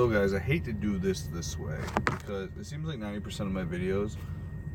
So guys, I hate to do this way because it seems like 90% of my videos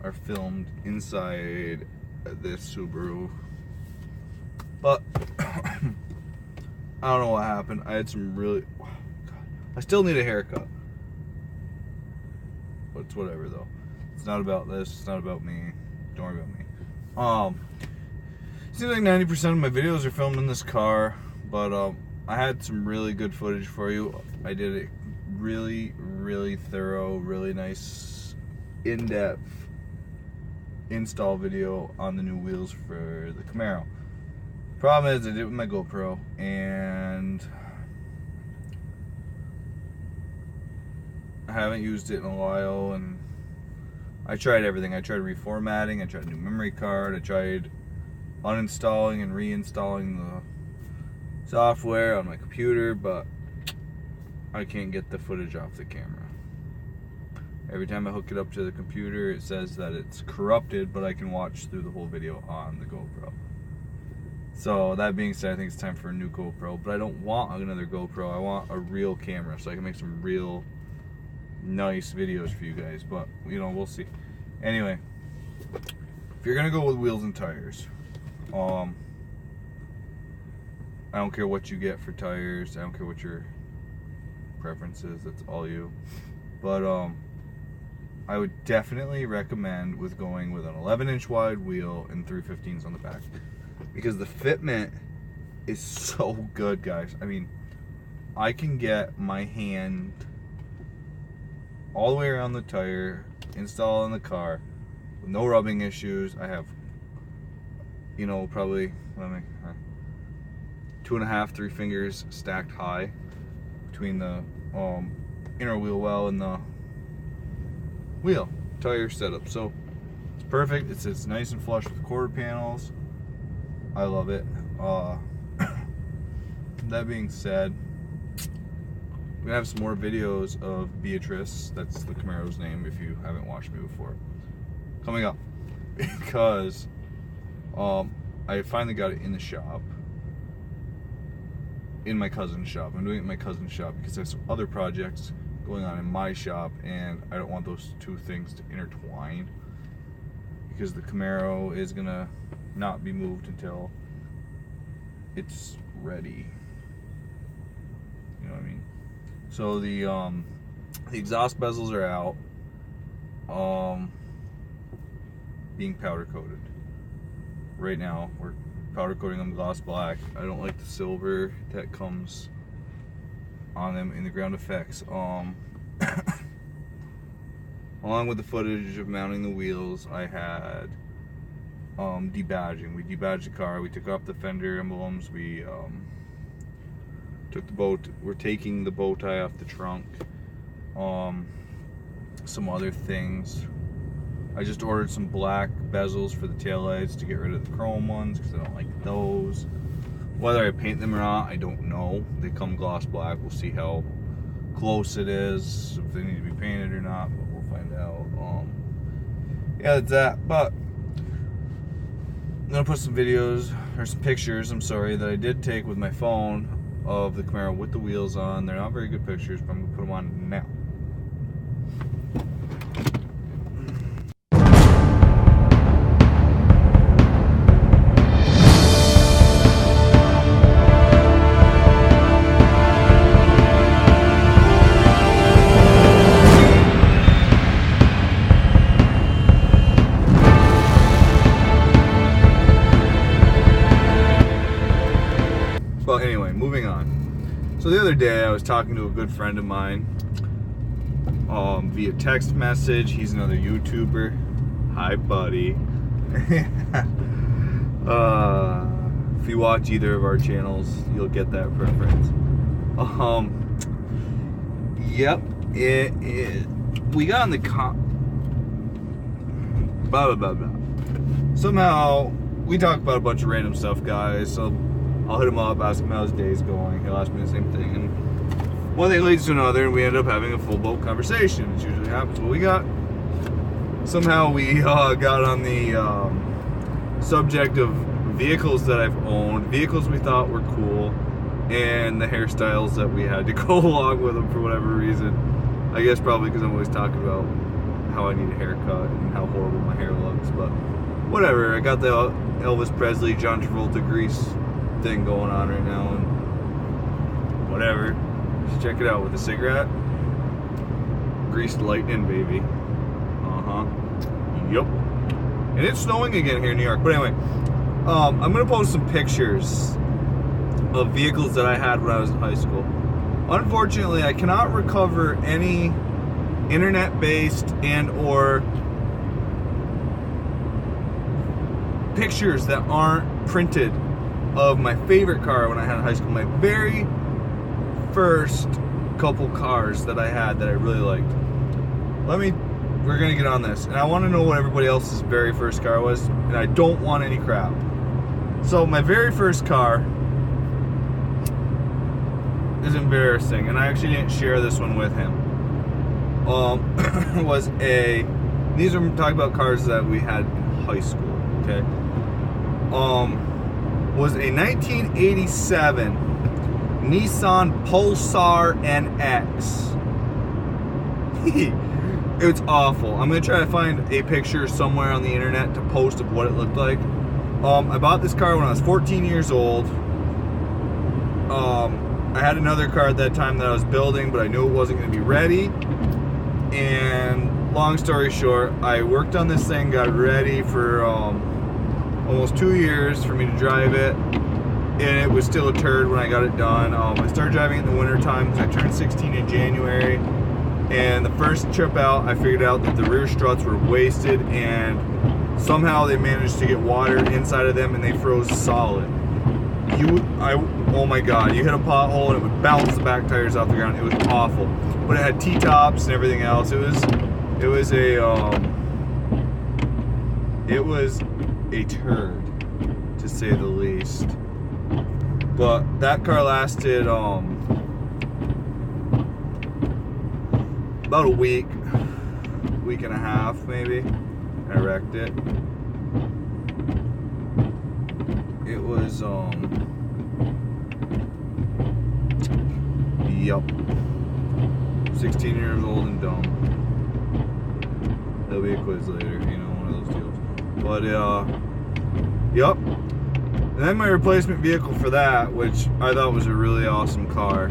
are filmed inside this Subaru. But I don't know what happened. I had some really... Oh, God. I still need a haircut. But it's whatever though. It's not about this. It's not about me. Don't worry about me. Seems like 90% of my videos are filmed in this car. But I had some really good footage for you. I did it really thorough, really nice, in-depth install video on the new wheels for the Camaro. Problem is, I did it with my GoPro, and I haven't used it in a while, and I tried everything. I tried reformatting, I tried a new memory card, I tried uninstalling and reinstalling the software on my computer, but I can't get the footage off the camera. Every time I hook it up to the computer, it says that it's corrupted, but I can watch through the whole video on the GoPro. So that being said, I think it's time for a new GoPro, but I don't want another GoPro. I want a real camera so I can make some real nice videos for you guys, but you know, we'll see. Anyway, if you're gonna go with wheels and tires, I don't care what you get for tires. I don't care what your preferences. That's all you. But I would definitely recommend going with an 11-inch wide wheel and 315s on the back, because the fitment is so good, guys. I mean, I can get my hand all the way around the tire, install in the car with no rubbing issues. I have, you know, probably 2.5, 3 fingers stacked high between the inner wheel well and the wheel tire setup. So it's perfect. It's nice and flush with quarter panels. I love it. That being said, we're gonna have some more videos of Beatrice, that's the Camaro's name if you haven't watched me before, coming up, because I finally got it in the shop, in my cousin's shop. I'm doing it in my cousin's shop because there's some other projects going on in my shop, and I don't want those two things to intertwine, because the Camaro is gonna not be moved until it's ready. You know what I mean? So the exhaust bezels are out, being powder coated. Right now we're powder coating them gloss black. I don't like the silver that comes on them in the ground effects. Along with the footage of mounting the wheels, I had debadging. We debadged the car. We took off the fender emblems. We took the we're taking the bow tie off the trunk. Some other things. I just ordered some black bezels for the taillights to get rid of the chrome ones because I don't like those. Whether I paint them or not, I don't know. They come gloss black. We'll see how close it is, if they need to be painted or not, but we'll find out. Yeah, that's that. But I'm gonna put some videos, or some pictures, I'm sorry, that I did take with my phone of the Camaro with the wheels on. They're not very good pictures, but I'm gonna put them on now. But anyway, moving on. So the other day I was talking to a good friend of mine via text message. He's another YouTuber. Hi, buddy. If you watch either of our channels, you'll get that reference. Yep, we got in the blah blah blah. Somehow we talk about a bunch of random stuff, guys. So I'll hit him up, ask him how his day's going. He'll ask me the same thing, and one thing leads to another, and we end up having a full-blown conversation. It usually happens. Well, we got on the subject of vehicles that I've owned, vehicles we thought were cool, and the hairstyles that we had to go along with them for whatever reason. I guess probably because I'm always talking about how I need a haircut and how horrible my hair looks, but whatever. I got the Elvis Presley, John Travolta grease thing going on right now, and whatever. Just check it out with a cigarette. Greased lightning, baby. Yup. And it's snowing again here in New York. But anyway, I'm gonna post some pictures of vehicles that I had when I was in high school. Unfortunately, I cannot recover any internet-based and or pictures that aren't printed of my favorite car when I had in high school. My very first couple cars that I had that I really liked. We're gonna get on this, and I want to know what everybody else's very first car was, and I don't want any crap. So my very first car is embarrassing, and I actually didn't share this one with him. These are talking about cars that we had in high school, okay? Was a 1987 Nissan Pulsar NX. It's awful. I'm gonna try to find a picture somewhere on the internet to post of what it looked like. I bought this car when I was 14 years old. I had another car at that time that I was building, but I knew it wasn't gonna be ready. And long story short, I worked on this thing, got ready for almost 2 years for me to drive it, and it was still a turd when I got it done. I started driving it in the winter time because I turned 16 in January. And the first trip out, I figured out that the rear struts were wasted, and somehow they managed to get water inside of them, and they froze solid. Oh my God, you hit a pothole and it would bounce the back tires off the ground. It was awful, but it had T-tops and everything else. It was a turd, to say the least. But that car lasted about a week and a half maybe. I wrecked it. It was yup, 16 years old and dumb. There'll be a quiz later, you know, one of those deals. But yup. And then my replacement vehicle for that, which I thought was a really awesome car,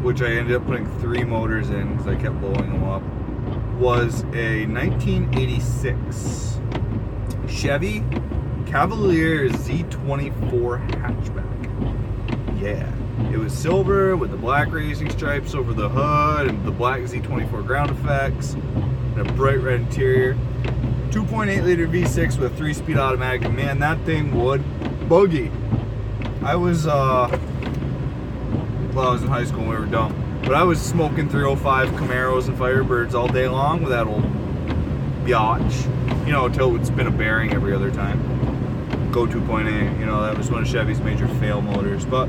which I ended up putting 3 motors in because I kept blowing them up, was a 1986 Chevy Cavalier Z28 hatchback. Yeah, it was silver with the black racing stripes over the hood and the black Z28 ground effects and a bright red interior. 2.8 liter V6 with a 3-speed automatic, and man, that thing would boogie. I was I was in high school when we were dumb, but I was smoking 305 Camaros and Firebirds all day long with that old biatch, you know, until it would spin a bearing every other time. Go 2.8, you know, that was one of Chevy's major fail motors. But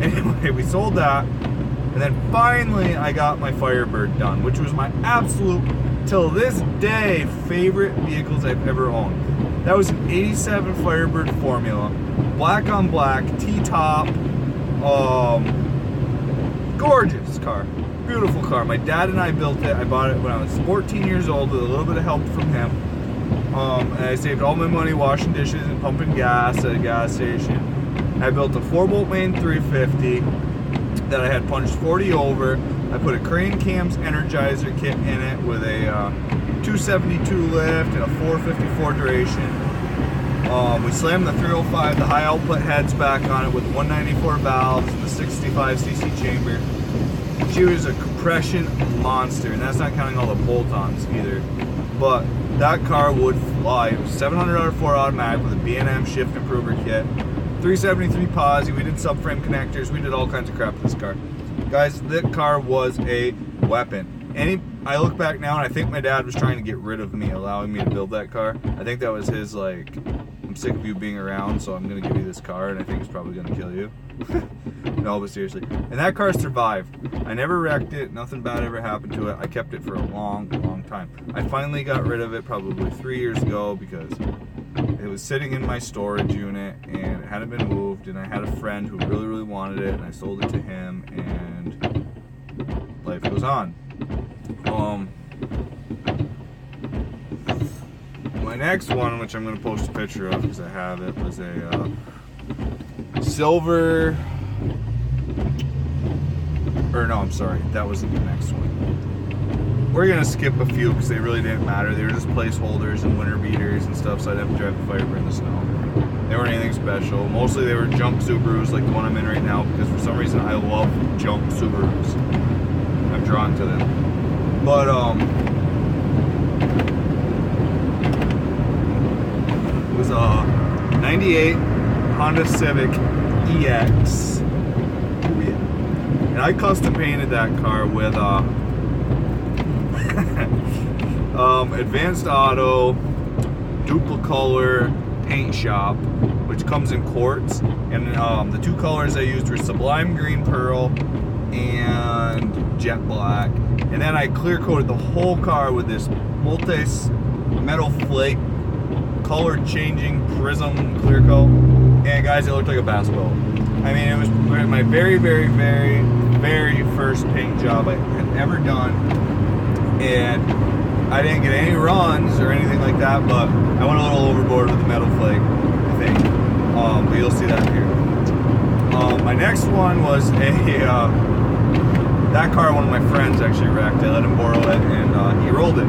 anyway, we sold that, and then finally I got my Firebird done, which was my absolute, till this day, favorite vehicles I've ever owned. That was an 87 Firebird Formula, black on black, T-top, gorgeous car, beautiful car. My dad and I built it. I bought it when I was 14 years old with a little bit of help from him. And I saved all my money washing dishes and pumping gas at a gas station. I built a 4-bolt main 350 that I had punched 40 over. I put a Crane Cams Energizer kit in it with a 272 lift and a 454 duration. We slammed the 305, the high output heads back on it with 194 valves and the 65cc chamber. She was a compression monster, and that's not counting all the bolt-ons either. But that car would fly. It was 700R4 automatic with a B&M shift improver kit, 373 posi. We did subframe connectors. We did all kinds of crap with this car. Guys, that car was a weapon. I look back now and I think my dad was trying to get rid of me, allowing me to build that car. I think that was his, like, I'm sick of you being around, so I'm going to give you this car, and I think it's probably going to kill you. No, but seriously. And that car survived. I never wrecked it. Nothing bad ever happened to it. I kept it for a long, long time. I finally got rid of it probably 3 years ago because it was sitting in my storage unit and it hadn't been moved, and I had a friend who really wanted it, and I sold it to him, and life goes on. My next one, which I'm going to post a picture of because I have it, was a silver, or no, I'm sorry, that wasn't the next one. We're going to skip a few because they really didn't matter. They were just placeholders and winter beaters and stuff, so I'd have to drive the Firebird in the snow. They weren't anything special. Mostly they were junk Subarus like the one I'm in right now, because for some reason I love junk Subarus. I'm drawn to them. But it was a 98 Honda Civic EX. And I custom painted that car with Advanced Auto Duplicolor paint shop, which comes in quartz. And the two colors I used were Sublime Green Pearl and Jet Black. And then I clear coated the whole car with this metal flake color changing prism clear coat. And guys, it looked like a basketball. I mean, it was my very first paint job I had ever done, and I didn't get any runs or anything like that, but I went a little overboard with the metal flake, I think. But you'll see that here. My next one was that car one of my friends actually wrecked. I let him borrow it, and he rolled it.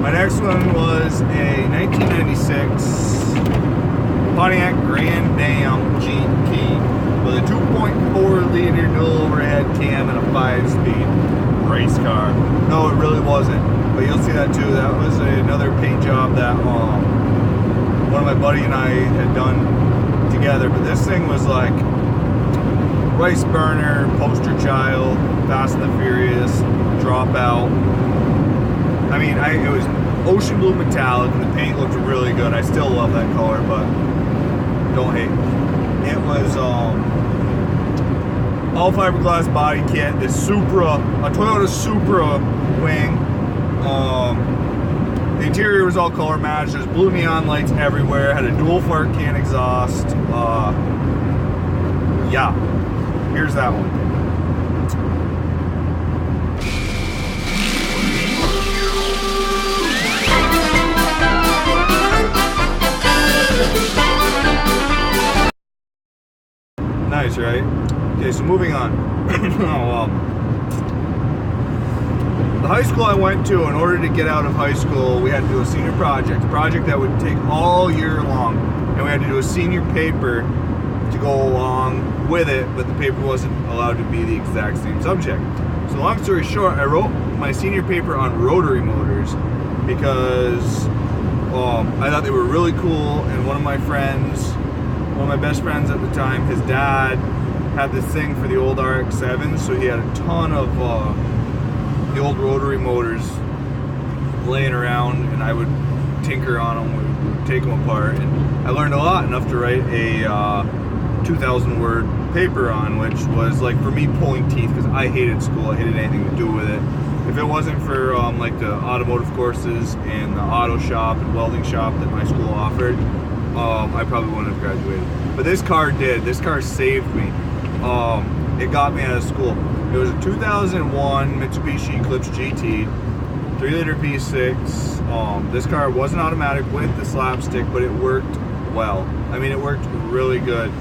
My next one was a 1996 Pontiac Grand Dam GT with a 2.4 liter dual overhead cam and a 5-speed race car. No, it really wasn't, but you'll see that too. That was another paint job that one of my buddy and I had done together. But this thing was like Rice Burner, Poster Child, Fast and the Furious, Dropout. I mean, it was ocean blue metallic, and the paint looked really good. I still love that color, but don't hate. It was all fiberglass body kit, this Supra, a Toyota Supra wing. The interior was all color matched. There's blue neon lights everywhere. Had a dual fart can exhaust. Yeah, here's that one. Nice, right? Okay, so moving on. The high school I went to, in order to get out of high school, we had to do a senior project. A project that would take all year long. And we had to do a senior paper to go along with it, but the paper wasn't allowed to be the exact same subject. So long story short, I wrote my senior paper on rotary motors because I thought they were really cool, and one of my best friends at the time, his dad had this thing for the old RX-7s, so he had a ton of the old rotary motors laying around, and I would tinker on them, we would take them apart, and I learned a lot, enough to write a 2,000 word paper on, which was like for me pulling teeth, because I hated school, I hated anything to do with it. If it wasn't for like the automotive courses and the auto shop and welding shop that my school offered, I probably wouldn't have graduated. But this car did. This car saved me. It got me out of school. It was a 2001 Mitsubishi Eclipse GT, 3-liter V6. This car wasn't automatic with the slapstick, but it worked well. I mean, it worked really good.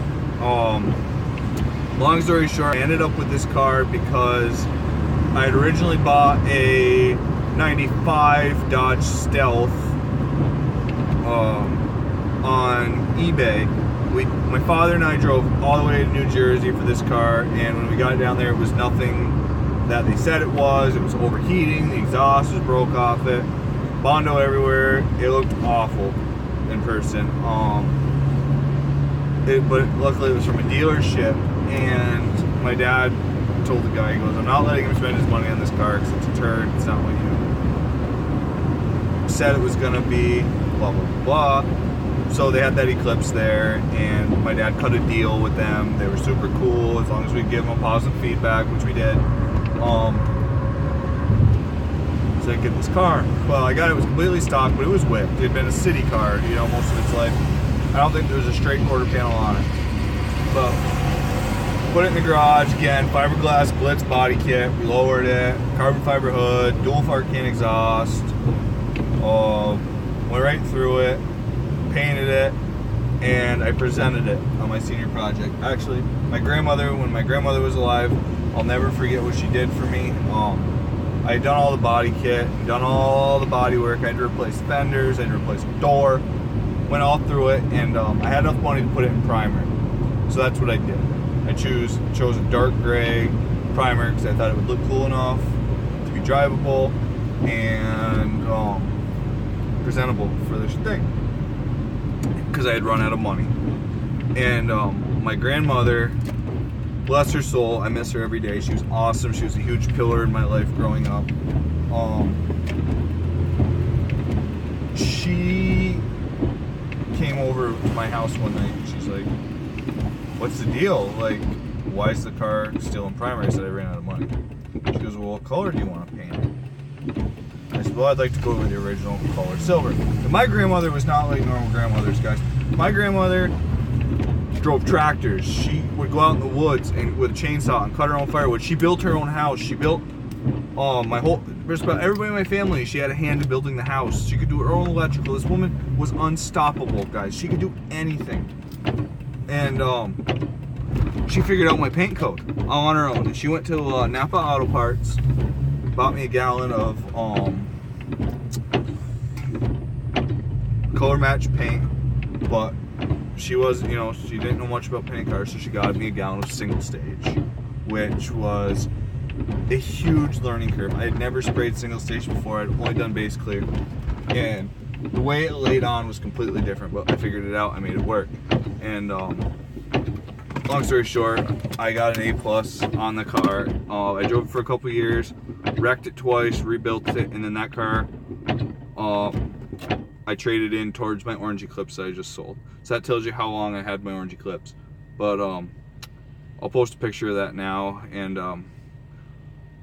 Long story short, I ended up with this car because I had originally bought a 95 Dodge Stealth on eBay. My father and I drove all the way to New Jersey for this car, and when we got down there, it was nothing that they said it was. It was overheating, the exhaust was broke off it, Bondo everywhere. It looked awful in person. But luckily it was from a dealership, and my dad told the guy, he goes, I'm not letting him spend his money on this car because it's a turd, it's not what you said it was gonna be, blah blah blah. So they had that Eclipse there, and my dad cut a deal with them. They were super cool as long as we give them a positive feedback, which we did. So did I get this car? Well, I got it was completely stock, but it was whipped. It had been a city car, you know, most of its life. I don't think there was a straight quarter panel on it. But put it in the garage again, fiberglass Blitz body kit. We lowered it, carbon fiber hood, dual fart can exhaust. Went right through it, painted it, and I presented it on my senior project. Actually, when my grandmother was alive, I'll never forget what she did for me. I had done all the body kit, done all the body work. I had to replace fenders, I had to replace a door, went all through it, and I had enough money to put it in primer. So that's what I did. I chose a dark gray primer because I thought it would look cool enough to be drivable and presentable for this thing, because I had run out of money. And my grandmother, bless her soul, I miss her every day. She was awesome. She was a huge pillar in my life growing up. She came over to my house one night and she's like, "What's the deal? Like, why is the car still in primer?" I said, "I ran out of money." She goes, "Well, what color do you want to paint it?" I said, "Well, I'd like to go with the original color, silver." And my grandmother was not like normal grandmothers, guys. My grandmother drove tractors. She would go out in the woods and with a chainsaw and cut her own firewood. She built her own house. She built just about everybody in my family. She had a hand in building the house. She could do her own electrical. This woman was unstoppable, guys. She could do anything. And she figured out my paint code all on her own. And she went to Napa Auto Parts, bought me a gallon of color match paint, but she was, you know, she didn't know much about paint cars, so she got me a gallon of single stage, which was a huge learning curve. I had never sprayed single stage before. I'd only done base clear, and the way it laid on was completely different, but I figured it out. I made it work. And long story short, I got an A+ on the car. I drove it for a couple years, wrecked it twice, rebuilt it, and then that car I traded in towards my orange Eclipse that I just sold. So that tells you how long I had my orange Eclipse. But I'll post a picture of that now, and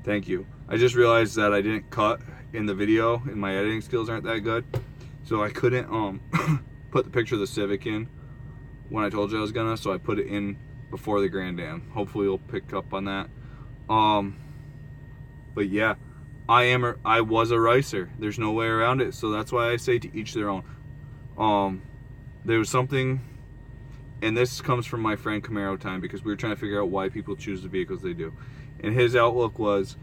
thank you. I just realized that I didn't cut in the video, and my editing skills aren't that good, so I couldn't put the picture of the Civic in when I told you I was gonna, so I put it in before the Grand Am. Hopefully you'll pick up on that. But yeah, I was a racer. There's no way around it. So that's why I say to each their own. There was something, and this comes from my friend Camaro time, because we were trying to figure out why people choose the vehicles they do. And his outlook was,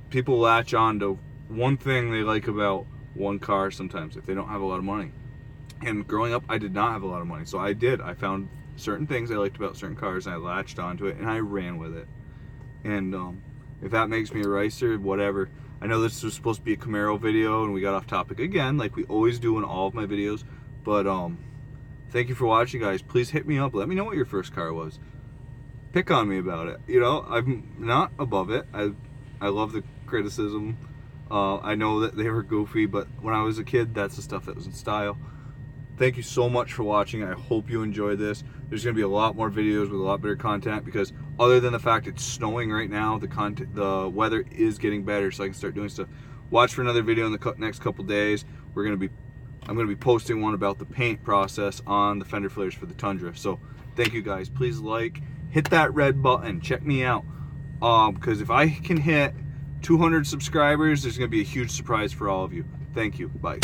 people latch on to one thing they like about one car sometimes if they don't have a lot of money. And growing up, I did not have a lot of money, so I found certain things I liked about certain cars, and I latched onto it, and I ran with it. And if that makes me a racer, whatever. I know this was supposed to be a Camaro video, and we got off topic again, like we always do in all of my videos. But thank you for watching, guys. Please hit me up. Let me know what your first car was. Pick on me about it. You know, I'm not above it. I love the criticism. I know that they were goofy, but when I was a kid, that's the stuff that was in style. Thank you so much for watching. I hope you enjoyed this. There's going to be a lot more videos with a lot better content, because other than the fact it's snowing right now, the weather is getting better, so I can start doing stuff. Watch for another video in the next couple days. I'm going to be posting one about the paint process on the fender flares for the Tundra. So thank you, guys. Please hit that red button. Check me out, because if I can hit 200 subscribers, there's going to be a huge surprise for all of you. Thank you. Bye.